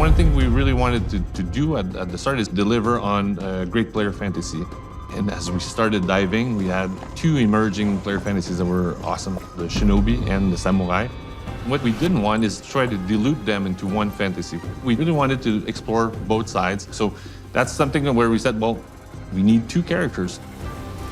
One thing we really wanted to do at the start is deliver on great player fantasy. And as we started diving, we had two emerging player fantasies that were awesome, the Shinobi and the Samurai. What we didn't want is try to dilute them into one fantasy. We really wanted to explore both sides. So that's something where we said, well, we need two characters.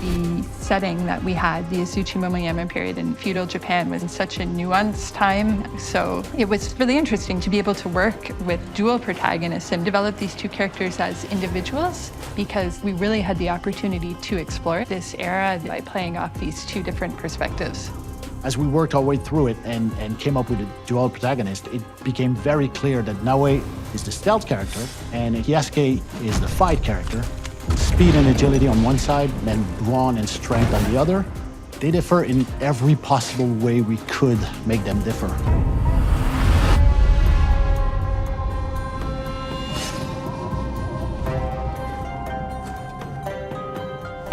The setting that we had, the Azuchi Momoyama period in feudal Japan, was such a nuanced time. So it was really interesting to be able to work with dual protagonists and develop these two characters as individuals, because we really had the opportunity to explore this era by playing off these two different perspectives. As we worked our way through it and came up with a dual protagonist, it became very clear that Naoe is the stealth character and Yasuke is the fight character. Speed and agility on one side, then brawn and strength on the other. They differ in every possible way we could make them differ.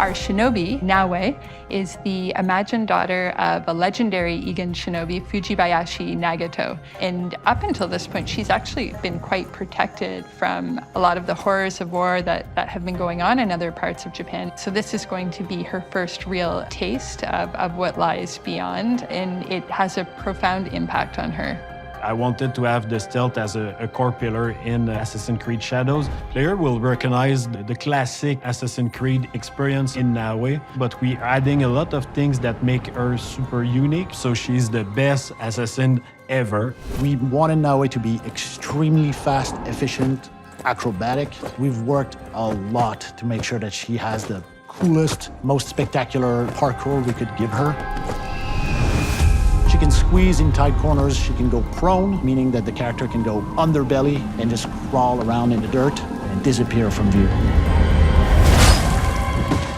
Our shinobi, Naoe, is the imagined daughter of a legendary Egan shinobi, Fujibayashi Nagato. And up until this point, she's actually been quite protected from a lot of the horrors of war that have been going on in other parts of Japan. So this is going to be her first real taste of what lies beyond, and it has a profound impact on her. I wanted to have the stealth as a core pillar in Assassin's Creed Shadows. Player will recognize the classic Assassin's Creed experience in Naoe, but we're adding a lot of things that make her super unique, so she's the best assassin ever. We wanted Naoe to be extremely fast, efficient, acrobatic. We've worked a lot to make sure that she has the coolest, most spectacular parkour we could give her. She can squeeze in tight corners, she can go prone, meaning that the character can go underbelly and just crawl around in the dirt and disappear from view.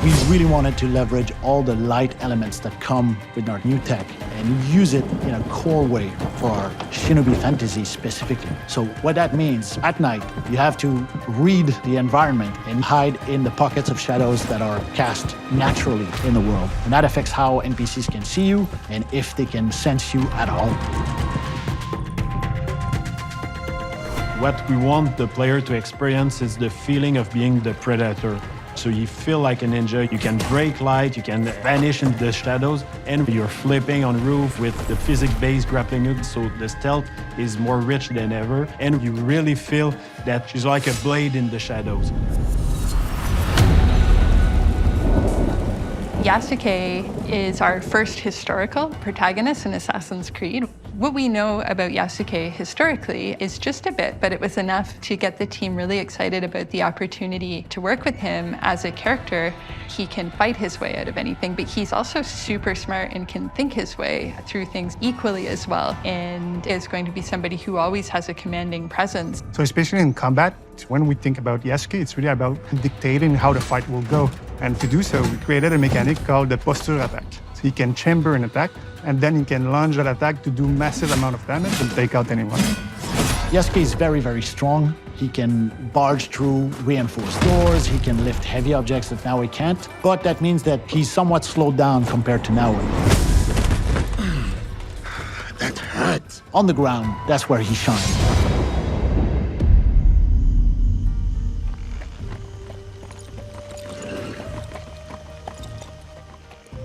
We really wanted to leverage all the light elements that come with our new tech and use it in a core way for our Shinobi fantasy specifically. So what that means, at night, you have to read the environment and hide in the pockets of shadows that are cast naturally in the world. And that affects how NPCs can see you and if they can sense you at all. What we want the player to experience is the feeling of being the predator. So you feel like a ninja, you can break light, you can vanish into the shadows, and you're flipping on roof with the physics-based grappling hook, so the stealth is more rich than ever, and you really feel that she's like a blade in the shadows. Yasuke is our first historical protagonist in Assassin's Creed. What we know about Yasuke historically is just a bit, but it was enough to get the team really excited about the opportunity to work with him as a character. He can fight his way out of anything, but he's also super smart and can think his way through things equally as well, and is going to be somebody who always has a commanding presence. So especially in combat, when we think about Yasuke, it's really about dictating how the fight will go. And to do so, we created a mechanic called the posture attack. So he can chamber an attack, and then he can launch that attack to do massive amount of damage and take out anyone. Yasuke is very, very strong. He can barge through reinforced doors. He can lift heavy objects that Naoe can't. But that means that he's somewhat slowed down compared to Naoe. That hurts. On the ground, that's where he shines.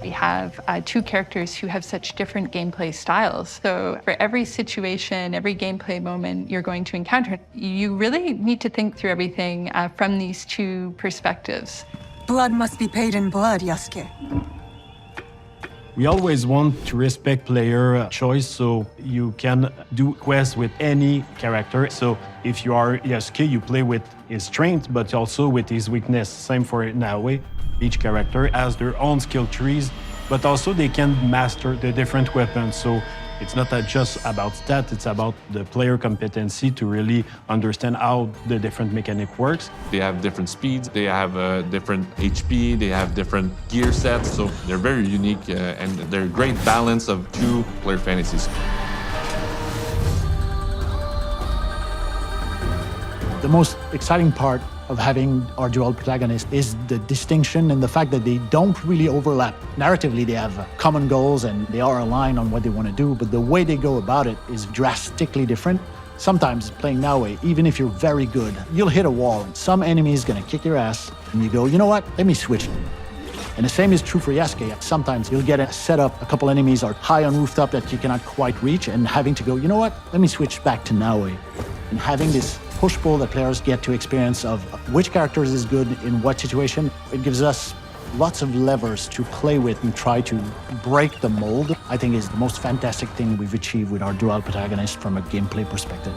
We have two characters who have such different gameplay styles. So for every situation, every gameplay moment you're going to encounter, you really need to think through everything from these two perspectives. Blood must be paid in blood, Yasuke. We always want to respect player choice, so you can do quests with any character. So if you are Yasuke, you play with his strength, but also with his weakness. Same for Naoe. Each character has their own skill trees, but also they can master the different weapons. So it's not just about stats, it's about the player competency to really understand how the different mechanic works. They have different speeds, they have different HP, they have different gear sets, so they're very unique and they're a great balance of two player fantasies. The most exciting part of having our dual protagonist is the distinction and the fact that they don't really overlap. Narratively, they have common goals and they are aligned on what they want to do, but the way they go about it is drastically different. Sometimes playing Naoe, even if you're very good, you'll hit a wall and some enemy is gonna kick your ass and you go, you know what, let me switch. And the same is true for Yasuke. Sometimes you'll get a setup, a couple enemies are high on rooftop that you cannot quite reach and having to go, you know what, let me switch back to Naoe. And having this push-pull that players get to experience of which characters is good in what situation, it gives us lots of levers to play with and try to break the mold, I think is the most fantastic thing we've achieved with our dual protagonist from a gameplay perspective.